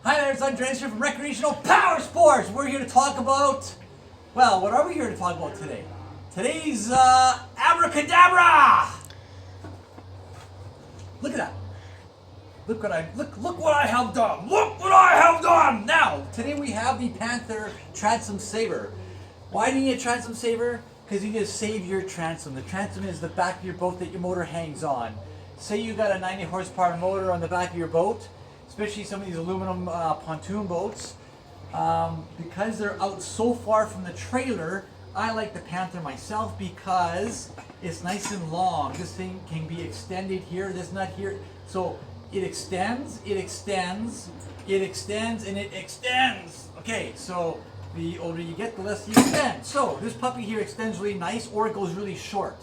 Hi there, it's Andreas here from Recreational Power Sports. We're here to talk about, well, what are we here to talk about today? Today's abracadabra! Look at that. Look what I have done. Look what I have done. Now, today we have the Panther Transom Saver. Why do you need a transom saver? Because you need to save your transom. The transom is the back of your boat that your motor hangs on. Say you got a 90 horsepower motor on the back of your boat, especially some of these aluminum pontoon boats. Because they're out so far from the trailer, I like the Panther myself because it's nice and long. This thing can be extended here, this nut here. So it extends, it extends, it extends, and it extends. Okay, so the older you get, the less you extend. So this puppy here extends really nice, or it goes really short.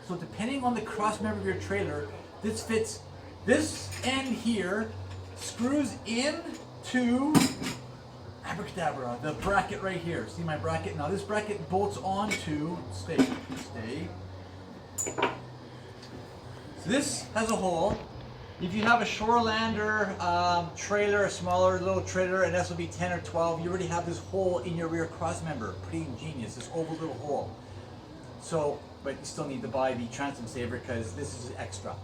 So depending on the cross member of your trailer, this fits this end here, screws into abracadabra, the bracket right here. See my bracket? Now this bracket bolts onto, stay. So this has a hole. If you have a Shorelander trailer, a smaller little trailer, an SOB 10 or 12, you already have this hole in your rear cross member. Pretty ingenious, this oval little hole. So, but you still need to buy the transom saver because this is extra.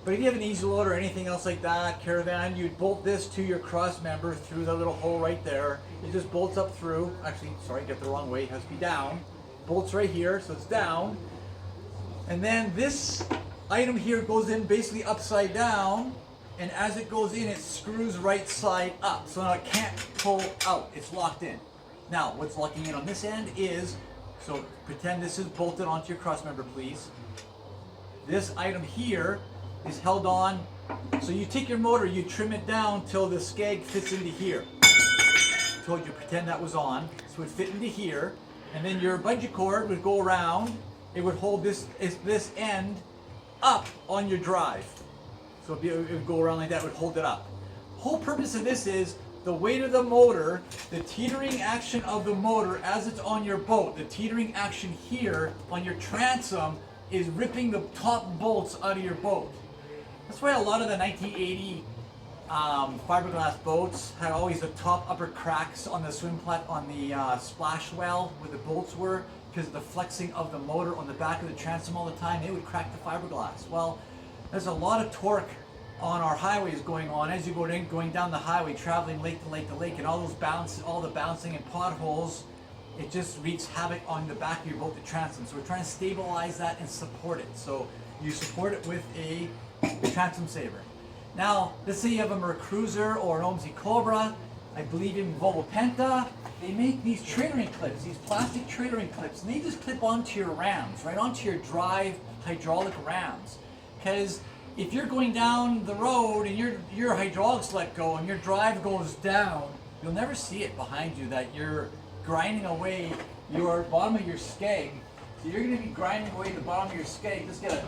But if you have an easy load or anything else like that, caravan, you'd bolt this to your cross member through the little hole right there. It just bolts up through. Actually, sorry, get the wrong way. It has to be down. Bolts right here, so it's down. And then this item here goes in basically upside down, and as it goes in, it screws right side up. So now it can't pull out. It's locked in. Now, what's locking in on this end is, so pretend this is bolted onto your cross member, please. This item here is held on. So you take your motor, you trim it down till the skeg fits into here. Told you, pretend that was on. So it would fit into here, and then your bungee cord would go around. It would hold this end up on your drive. So it would go around like that, it would hold it up. Whole purpose of this is the weight of the motor, the teetering action of the motor as it's on your boat, the teetering action here on your transom is ripping the top bolts out of your boat. That's why a lot of the 1980 fiberglass boats had always the top upper cracks on the swim plat on the splash well where the bolts were, because of the flexing of the motor on the back of the transom all the time. It would crack the fiberglass. Well, there's a lot of torque on our highways going on as you going down the highway, traveling lake to lake to lake, and all those all the bouncing and potholes, it just wreaks havoc on the back of your boat, the transom. So we're trying to stabilize that and support it. So you support it with a transom saver. Now, let's say you have a Mercruiser or an OMZ Cobra. I believe in Volvo Penta. They make these trailering clips, these plastic trailering clips, and they just clip onto your rams, right onto your drive hydraulic rams. Because if you're going down the road and your hydraulics let go and your drive goes down, you'll never see it behind you that you're grinding away your bottom of your skeg. So you're going to be grinding away the bottom of your skeg. Let's get a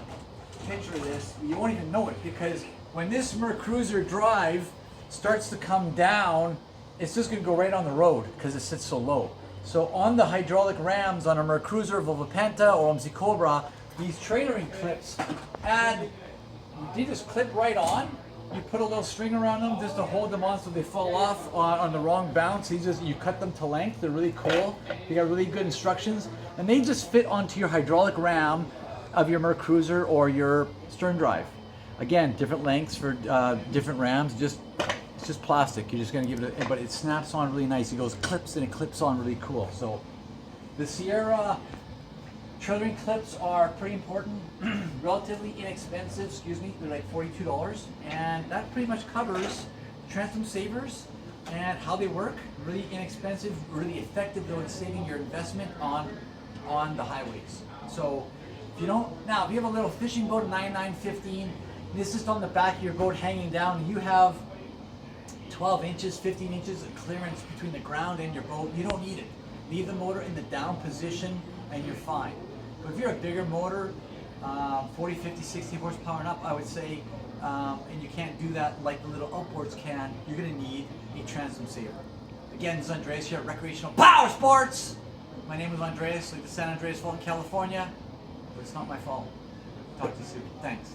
picture of this. You won't even know it, because when this Mercruiser drive starts to come down, it's just going to go right on the road because it sits so low. So on the hydraulic rams on a Mercruiser, Volvo Penta, or OMZ Cobra, these trailering clips they just clip right on. You put a little string around them just to hold them on so they fall off on the wrong bounce. You cut them to length. They're really cool. They got really good instructions, and they just fit onto your hydraulic ram of your Mercruiser or your stern drive. Again, different lengths for different rams. It's just plastic. You're just going to give it but it snaps on really nice. It goes clips and it clips on really cool. So the Sierra trailering clips are pretty important, relatively inexpensive, they're like $42, and that pretty much covers transom savers and how they work. Really inexpensive, really effective though in saving your investment on the highways. So if you have a little fishing boat, a 9915, this is on the back of your boat hanging down, and you have 12 inches, 15 inches of clearance between the ground and your boat, you don't need it. Leave the motor in the down position and you're fine. But if you're a bigger motor, 40, 50, 60 horsepower and up, I would say, and you can't do that like the little outboards can, you're going to need a transom saver. Again, this is Andreas here at Recreational Power Sports. My name is Andreas, like the San Andreas Fault in California, but it's not my fault. Talk to you soon. Thanks.